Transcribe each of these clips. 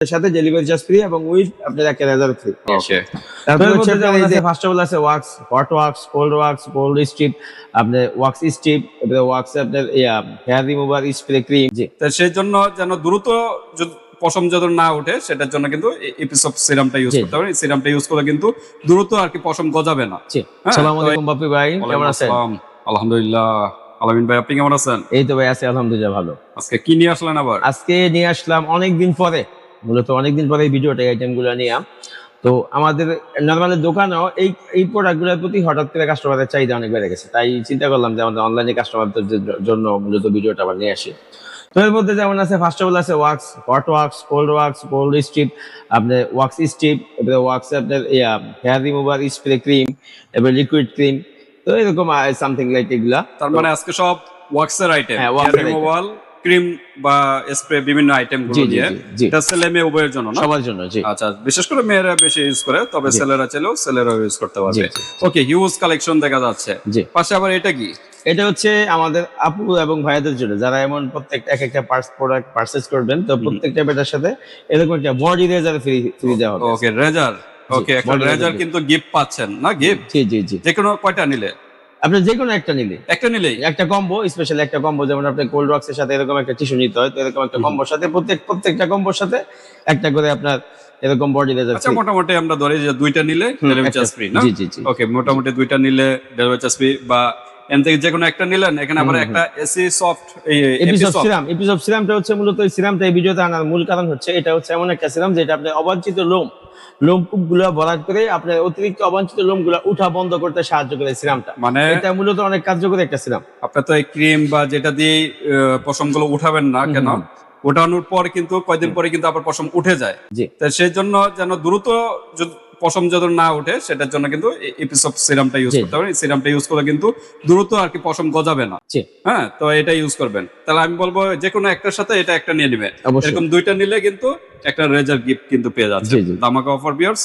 সাথে delivery charge free এবং with আপনার 1000 ফ্রি। ওকে। তারপরে হচ্ছে যেমন আছে ফার্স্ট অফ অল আছে wax, hot wax, cold strip, আপনার ওয়াক্স স্ট্রিপ, তারপরে ওয়াক্স আপনার হেয়ার রিমুভার স্প্রে ক্রিম। জি, তো সেই জন্য যেন দ্রুত পশম যত না ওঠে সেটার জন্য কিন্তু এপিসোড সিরামটা ইউজ করতে হবে। এই সিরামটা ইউজ করলে কিন্তু দ্রুত আর কি পশম গজাবে না। জি। আসসালামু আলাইকুম বাপি ভাই, কেমন আছেন? আলহামদুলিল্লাহ। আলামিন ভাই, আপনি কেমন আছেন? এই তো ভাই আছি আলহামদুলিল্লাহ ভালো। আজকে কি নিয়ে আসলেন আবার? আজকে নিয়ে আসলাম অনেকদিন পরে, মূলত অনেকদিন পরে এই ভিডিওটা আইটেম গুলো নিয়ে। তো আমাদের নর্মালি দোকানেও এই প্রোডাক্ট গুলোর প্রতি হঠাৎ করে কাস্টমারের চাহিদা অনেক বেড়ে গেছে, তাই চিন্তা করলাম যে আমাদের অনলাইনে কাস্টমারদের জন্য মূলত ভিডিওটা আবার নিয়ে আসি। তো এর মধ্যে যেমন আছে ফার্স্ট অফ অল আছে wax, hot wax, cold strip, আপনার ওয়াক্স স্ট্রিপ, এবারে ওয়াক্স আপনার হেয়ার রিমুভার স্প্রে ক্রিম, এবার লিকুইড ক্রিম। তো এরকম সামথিং লাইক এগুলা। তার মানে আজকে সব ওয়াক্সের আইটেম, হ্যাঁ, wax এর রিমুভাল ক্রিম বা স্প্রে বিভিন্ন আইটেম গুলো দিয়ে। এটা ছেলে মেয়ে উভয়ের জন্য না? সবার জন্য। জি। আচ্ছা, বিশেষ করে মেয়েরা বেশি ইউজ করে, তবে ছেলেরা চাইলেও ছেলেরা ইউজ করতে পারবে। ওকে, হিউজ কালেকশন দেখা যাচ্ছে। জি। পাশে আবার এটা কি? এটা হচ্ছে আমাদের আপু এবং ভাইয়াদের জন্য, যারা এমন প্রত্যেকটা এক একটা প্রোডাক্ট পারচেজ করবেন, তো প্রত্যেকটা বেটার সাথে এরকম একটা বডি রেজার ফ্রি দেওয়া হবে। ওকে, রেজার। ওকে, একটা রেজার কিন্তু গিফট পাচ্ছেন না? গিফট? জি জি জি। যে কোনো কয়টা নিলে? আপনি যে কোনো একটা নিলে, একটা নিলেই একটা কম্বো, স্পেশাল একটা কম্বো, যেমন আপনি কোল্ড ওয়াক্স এর সাথে এরকম একটা টিস্যু নিতে হয়, তো এরকম একটা কম্বোর সাথে প্রত্যেকটা কম্বোর সাথে একটা করে আপনার এরকম বডি রেজার। আচ্ছা, মোটামুটি আমরা ধরি যে দুইটা নিলে ডেলিভারি চার্জ ফ্রি না? জি জি জি। ওকে, মোটামুটি দুইটা নিলে ডেলিভারি চার্জ ফ্রি, বা এন থেকে যে কোনো একটা নিলেন। এখানে আবার একটা এসি সফট এপিসোড সিরামটা হচ্ছে মূলত এই সিরামটা এই ভিডিওতে আনার মূল কারণ হচ্ছে এটা হচ্ছে এমন একটা সিরাম যেটা আপনার অবাঞ্ছিত লোমকূপ গুলা ভরাট করে আপনার অতিরিক্ত অবাঞ্ছিত লোম গুলা উঠা বন্ধ করতে সাহায্য করে সিরামটা। মানে এটা মূলত অনেক কার্যকরী একটা সিরাম। আপনার তো এই ক্রিম বা যেটা দিয়ে পশম গুলো উঠাবেন না কেন, ওঠানোর পর কিন্তু কয়দিন পরে কিন্তু আবার পশম উঠে যায়। তো সেই জন্য যেন দ্রুত পশম যত না ওঠে সেটার জন্য কিন্তু এপিসোড সিরামটা ইউজ করতে হবে। এই সিরামটা ইউজ করলে কিন্তু দ্রুত আর কি পশম গজাবে না। হ্যাঁ, তো এটা ইউজ করবেন। তাহলে আমি বলবো যে কোনো একটার সাথে এটা একটা নিয়ে নেবেন। এরকম দুইটা নিলে কিন্তু একটা রেজার গিফট কিন্তু পেয়ে যাচ্ছে। ধামাকা অফার ভিউয়ার্স।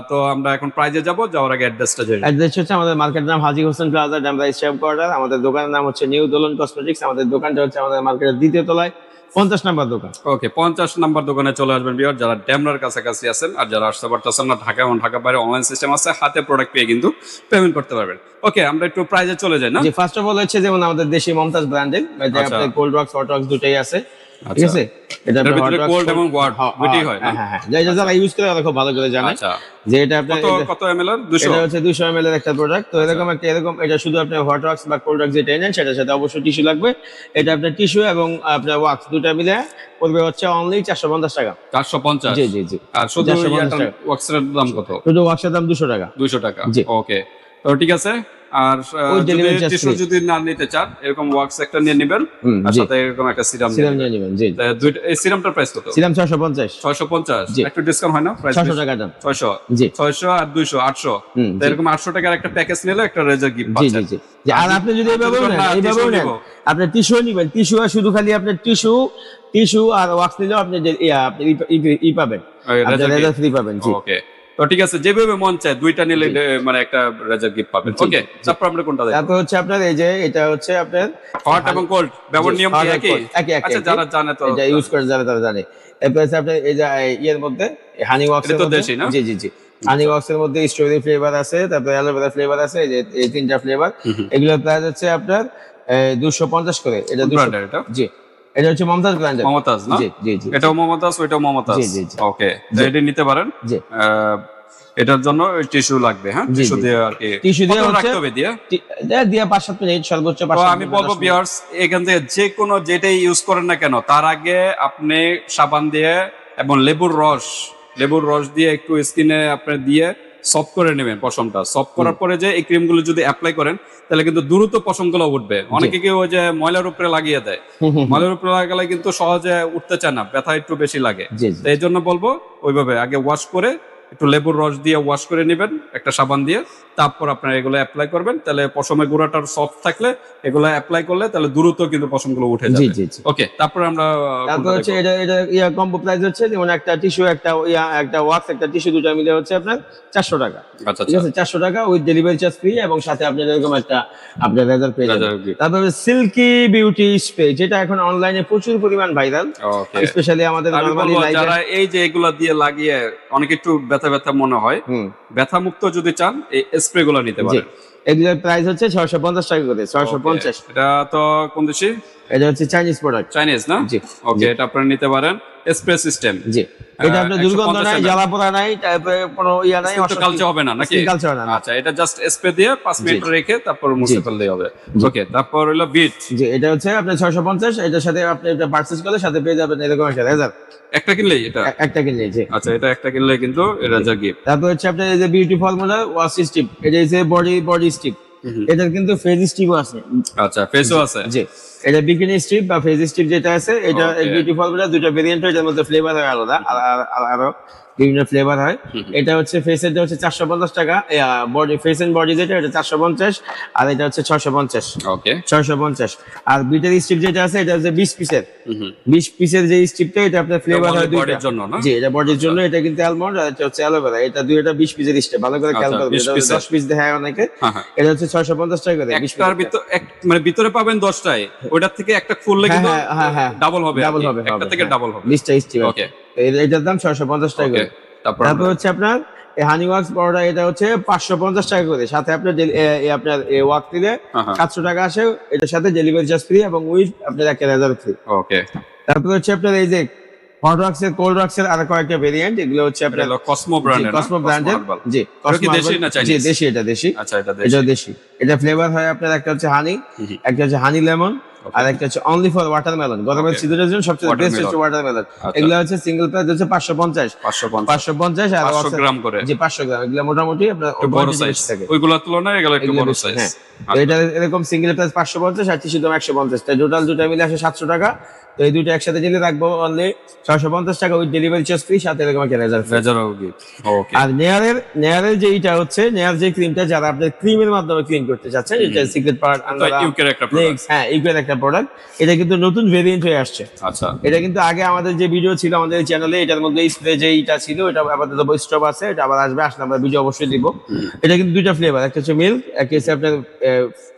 তো আমরা এখন প্রাইজে যাওয়ার আগে অ্যাড্রেসটা জানি। অ্যাড্রেস হচ্ছে আমাদের মার্কেটের নাম হাজী হোসেন প্লাজা, ডামরা স্ট্যাম্প কোয়ার্টার। আমাদের দোকানের নাম হচ্ছে নিউ দোলন কসমেটিক্স। আমাদের দোকানটা হচ্ছে আমাদের মার্কেটের দ্বিতীয় তলায় 50 নাম্বার দোকান। ওকে, 50 নাম্বার দোকানে চলে আসবেন ভিউয়ার, যারা ড্যামরার কাছাকাছি আছেন। আর যারা আসতে পারতেছেন না, ঢাকা এবং ঢাকা বাইরে অনলাইন সিস্টেম আছে, হাতে প্রোডাক্ট পেয়ে কিন্তু পেমেন্ট করতে পারবেন। ওকে, আমরা একটু প্রাইজে চলে যাই না? জি, ফার্স্ট অফ অল হচ্ছে যেমন আমাদের দেশি মমতাজ ব্র্যান্ডের, আপনাদের কোল্ড ওয়াক্স, হট ওয়াক্স দুটোই আছে। ঠিক আছে, এটা কোল্ড এবং ওয়াট দুটোই হয় না? হ্যাঁ, যারা ইউজ করে তারা খুব ভালো করে জানে যে এটা আপনার কত এমএল এর? 200। এটা হচ্ছে 200 ml এর একটা প্রোডাক্ট। তো এরকম এটা শুধু আপনি হট ওয়াক্স বা কোল্ড ওয়াক্স যেটা নেন সেটার সাথে অবশ্যই টিস্যু লাগবে। এটা আপনার টিস্যু এবং আপনার ওয়াক্স দুটো মিলে পড়বে হচ্ছে অনলি 450 টাকা। 450? জি জি জি। আর শুধু ওয়াক্সের দাম কত? শুধু ওয়াক্সের দাম 200 টাকা। 200 টাকা। ওকে, তো ঠিক আছে। আর টিস্যু যদি না নিতে চান, এরকম ওয়াক্স একটা নিয়ে নেবেন, আর সাথে এরকম একটা সিরাম নিয়ে নেবেন। জি, দুইটা। এই সিরামটার প্রাইস কত? সিরাম 650। 650? একটু ডিসকাউন্ট হয় না? প্রাইস 600 টাকা দাম। 600? জি, 600 আর 200 800। তো এরকম 800 টাকার একটা প্যাকেজ নিলে একটা রেজার গিফট পাচ্ছেন। জি জি জি। আর আপনি যদি এইভাবে নেন, আপনি টিস্যু নেবেন, টিস্যু আর শুধু খালি আপনার টিস্যু আর ওয়াক্স নিলেও আপনি পাবেন, রেজার ফ্রি পাবেন। জি, ওকে। তো ঠিক আছে, যেভাবে মন চায় দুইটা নিলে মানে একটা রেজার গিফট পাবেন। ওকে, তারপর আমরা কোনটা দেখব? তারপর হচ্ছে আপনার এই যে এটা হচ্ছে আপনার হট এবং কোল্ড ব্যবহার নিয়ম কি একই? আচ্ছা, যারা জানে তো এটা ইউজ করে যারা তারা জানে। এরপর আছে আপনার এই যে এর মধ্যে হানি ওয়াক্স এর মধ্যে। জি জি জি। হানি ওয়াক্স এর মধ্যে স্ট্রবেরি ফ্লেভার আছে, তারপর অ্যালোভেরা ফ্লেভার আছে, এই তিনটা ফ্লেভার। এগুলোর প্রাইস হচ্ছে আপনার 250 করে। এটা 200। জি, এটা হচ্ছে মমতাজ ব্র্যান্ডের। মমতাজ না? জি জি জি। এটাও মমতাজ, ওইটাও মমতাজ। জি জি জি। ওকে, তো এটা নিতে পারেন। জি। এটার জন্য টিস্যু লাগবে। হ্যাঁ, টিস্যু দিয়ে আর কি টিস্যু দিয়ে রাখতে হবে, দিয়ে 5-7 মিনিট সর্বোচ্চ 5 মিনিট। আমি বলবো ভিউয়ার্স, এখান থেকে যে কোনো যেটাই ইউজ করেন না কেন, তার আগে আপনি সাবান দিয়ে এবং লেবুর রস দিয়ে একটু স্কিনে আপনি দিয়ে সফট করে নেবেন পশমটা। সফট করার পরে যে এই ক্রিমগুলো যদি অ্যাপ্লাই করেন, তাহলে কিন্তু দ্রুত পশমগুলো উঠবে। অনেকে কি ওই যে ময়লার উপরে লাগিয়ে দেয়, ময়লার উপরে লাগালে কিন্তু সহজে উঠতে চায় না, ব্যথা একটু বেশি লাগে। এই জন্য বলবো ওইভাবে আগে ওয়াশ করে একটু লেবুর রস দিয়ে ওয়াশ করে নেবেন একটা সাবান দিয়ে, তারপর আপনারা এগুলো অ্যাপ্লাই করবেন। তাহলে পশমের গুঁড়াটার সফট থাকলে এগুলো অ্যাপ্লাই করলে তাহলে দ্রুত কিন্তু পশমগুলো উঠে জি যাবে। জি জি। ওকে, তারপর আমরা তারপর হচ্ছে এটা কম্বো প্রাইস হচ্ছে যেমন একটা টিস্যু, একটা ওয়াক্স, একটা টিস্যু, দুটো মিলে হচ্ছে আপনার 400 টাকা। আচ্ছা ঠিক আছে, 400 টাকা উইথ ডেলিভারি চার্জ ফ্রি, এবং সাথে আপনার এরকম একটা আপনার রেজার পেয়ে যাবেন। তারপরে সিল্কি বিউটি স্প্রে, যেটা এখন অনলাইনে প্রচুর পরিমাণ ভাইরাল, ওকে। স্পেশালি আমাদের আমি নরমালি বলবো লাইভে। যারা এই যে এগুলা দিয়ে লাগিয়ে অনেক একটু ব্যথা ব্যথা মনে হয়, ব্যথা মুক্ত যদি চান এই স্প্রে গুলো নিতে পারেন। এগুলোর প্রাইস হচ্ছে 650 টাকা করে, 650। এটা তো কোন দেশি? এটা হচ্ছে চাইনিজ প্রোডাক্ট। চাইনিজ না? জি। ওকে, এটা আপনারা নিতে পারেন। Spray system. জি, এটা আপনার দুর্গন্ধ নাই, জ্বালা পোড়া নাই, তারপরে কোনো নাই, কালচে হবে না নাকি? কালচে হবে না। আচ্ছা, এটা জাস্ট স্প্রে দিয়ে 5 মিনিট রেখে তারপর মুছে ফেললেই হবে। ওকে, তারপর হলো বিট। জি, এটা হচ্ছে আপনার 650। এটার সাথে আপনি এটা পারচেজ করলে সাথে পেয়ে যাবেন এরকম একটা রেজার। একটা কিনলেই এটা? একটা কিনলেই। জি। আচ্ছা, এটা একটা কিনলে কিন্তু এটা যা গিফট। তারপর হচ্ছে আপনার এই যে বিউটি ফর্মুলা ওয়াশ স্টিপ, এটা হচ্ছে বডি স্টিপ। এটার কিন্তু ফেস স্টিপও আছে। আচ্ছা, ফেসও আছে। জি, এটা বিকিনি স্ট্রিপ বা ফেস স্ট্রিপ যেটা আছে, এটা বিউটি ফর্মুলা দুটো ভেরিয়েন্ট হয়, যার মধ্যে ফ্লেভার হয় আলাদা, আরো বিভিন্ন ফ্লেভার হয়। এটা হচ্ছে ফেসের হচ্ছে 450 টাকা, বডি ফেস এন্ড বডি যেটা এটা 450, আর এটা হচ্ছে 650। ওকে, 650। আর বিটার স্ট্রিপ যেটা আছে এটা হচ্ছে 20 পিসের। 20 পিসের যে স্ট্রিপটা, এটা আপনার ফ্লেভার হয় দুইটা। বডির জন্য না? জি, এটা বডির জন্য। এটা কিন্তু অ্যালমন্ড, আর এটা হচ্ছে অ্যালোভেরা। এটা দুইটা 20 পিসের স্ট্রিপ, ভালো করে খেয়াল করবেন। এটা 10 পিস দেখায় অনেকে। এটা হচ্ছে 650 টাকা করে 20 একটার ভিতর মানে ভিতরে পাবেন 10টায়, ওইটার থেকে একটা খুললে কিন্তু ডাবল হবে। ডাবল হবে, একটা থেকে ডাবল হবে 20টা স্ট্রিপ। ওকে, এটার দাম 650 টাকা করে। তারপর হচ্ছে আপনার হানি ওয়াক্স পাউডার, এটা হচ্ছে 550 টাকা করে, সাথে আপনার আপনার ওয়াক্স দিলে 700 টাকা আসে। এটার সাথে ডেলিভারি চার্জ ফ্রি এবং উইথ আপনার একটা রেজার ফ্রি। ওকে, তারপর হচ্ছে আপনার এই যে হট ওয়াক্সের, কোল্ড ওয়াক্সের আর কয়েকটা ভেরিয়েন্ট, এগুলো হচ্ছে আপনার কসমো ব্র্যান্ডের। কসমো ব্র্যান্ডের। জি, কি দেশি না চাইনিজ? জি, দেশি। এটা দেশি। আচ্ছা, এটা দেশি। এটা ফ্লেভার হয় আপনার একটা হচ্ছে হানি, একটা হচ্ছে হানি লেমন, আর একটা হচ্ছে অনলি ফর ওয়াটারমেলন। গরমের সিজনের জন্য সবচেয়ে বেস্ট হচ্ছে ওয়াটারমেলন। এগুলো হচ্ছে সিঙ্গেল প্রাইস হচ্ছে 550 আর 500 গ্রাম করে। জি, 500 গ্রাম। এগুলো মোটামুটি আপনার বড় সাইজ থাকে, ওইগুলোর তুলনায় এগুলো একটু বড় সাইজ। এটা এরকম সিঙ্গেল প্রাইস 550 আর টিস্যু দাম 150। তাই টোটাল দুটো মিলে আসে 700 টাকা। তো এই দুটো একসাথে জেনে রাখবো অনলি 650 টাকা উইথ ডেলিভারি চার্জ ফ্রি, সাথে এরকম একটা রেজার। ওকে। আর নেয়ারের যে এইটা হচ্ছে নেয়ার যে ক্রিমটা, যারা আপনি ক্রিমের মাধ্যমে ক্লিন করতে চাচ্ছেন, এটা সিক্রেট প্রোডাক্ট, ইউকের একটা প্রোডাক্ট। হ্যাঁ, ইউকের একটা প্রোডাক্ট। এটা কিন্তু নতুন ভেরিয়েন্ট হয়ে আসছে। আচ্ছা, এটা কিন্তু আগে আমাদের যে ভিডিও ছিল আমাদের চ্যানেলে, এটার মধ্যে স্প্রে যেইটা ছিল, এটা আপাতত স্টপ আছে, এটা আবার আসবে, আসলে আমরা ভিডিও অবশ্যই দিব। এটা কিন্তু দুইটা ফ্লেভার, একটা হচ্ছে মিল্ক, একটা হচ্ছে আপনার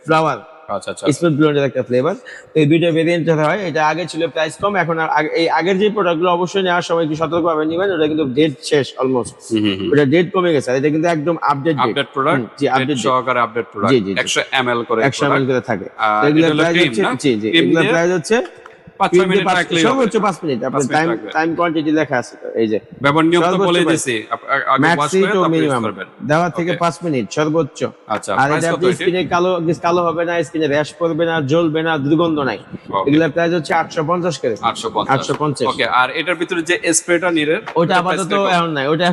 ফ্লাওয়ার। আচ্ছা, স্মুথ ব্লেন্ডের একটা ফ্লেভার। তো এই দুইটা ভেরিয়েন্ট হয়। এটা আগে ছিল প্রাইস কম, এখন এই আগের যে প্রোডাক্টগুলো অবশ্যই নেওয়ার সময় একটু সতর্কভাবে নেবেন, ওটা কিন্তু ডেট শেষ অলমোস্ট, ওটা ডেট কমে গেছে। আর এটা কিন্তু একদম আপডেট প্রোডাক্ট। জি, আপডেট সহকারে আপডেট প্রোডাক্ট। 100 ml করে 100 ml করে থাকে। এগুলা প্রাইস হচ্ছে, জি, এগুলা প্রাইস হচ্ছে 5 মিনিট রাখলে সর্বোচ্চ 5 মিনিট। আপনার টাইম কোয়ান্টিটি লেখা আছে তো, এই যে ব্যবহার নিয়ম তো বলে দিয়েছি, আগে ওয়াশ করে তারপর ইউজ করবেন। দেওয়া থেকে 5 মিনিট সর্বোচ্চ। আচ্ছা, আর এটা আপনি স্কিনে কালো হবে না, স্কিনে র‍্যাশ পড়বে না, জ্বলবে না, দুর্গন্ধ নাই। এগুলা প্রাইস হচ্ছে 850 করে। 850। ওকে, আর এটার ভিতরে যে স্প্রেটা নিরের, ওটা আপাতত এখন নাই, ওটা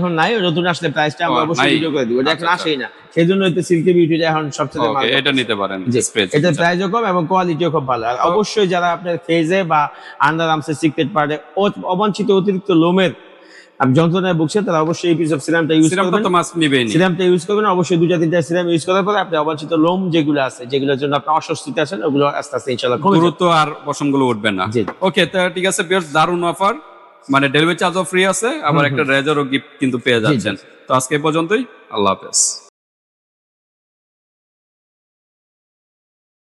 নতুন আসলে প্রাইসটা আমরা অবশ্যই ভিডিও করে দিব। ওটা এখন আসেই না, সেজন্য হয়তো সিল্কি বিউটিটা এখন সবচেয়ে ভালো। এটা নিতে পারেন স্প্রে। এটা প্রাইসও কম এবং কোয়ালিটিও খুব ভালো। আর অবশ্যই যারা আপনার ফেজে বা আন্ডার আর্মসের সিক্রেট পার্টে অবাঞ্ছিত অতিরিক্ত লোমের যন্ত্রণায় ভুগছেন, তারা অবশ্যই এই পিস অফ সিরামটা ইউজ করবেন। সিরামটা ইউজ করবেন অবশ্যই, 2-3টা সিরাম ইউজ করার পরে আপনি অবাঞ্ছিত লোম যেগুলো আছে, যেগুলোর জন্য আপনি অস্বস্তিতে আছেন, ওগুলো আস্তে আস্তে ইনশাআল্লাহ কমে যাবে, দ্রুত আর পশমগুলো উঠবে না। ওকে, তো ঠিক আছে, বেশ দারুণ অফার, মানে ডেলিভারি চার্জও ফ্রি আছে, আবার একটা রেজারও গিফট কিন্তু পেয়ে যাচ্ছেন। তো আজকে এই পর্যন্তই, আল্লাহ হাফেজ।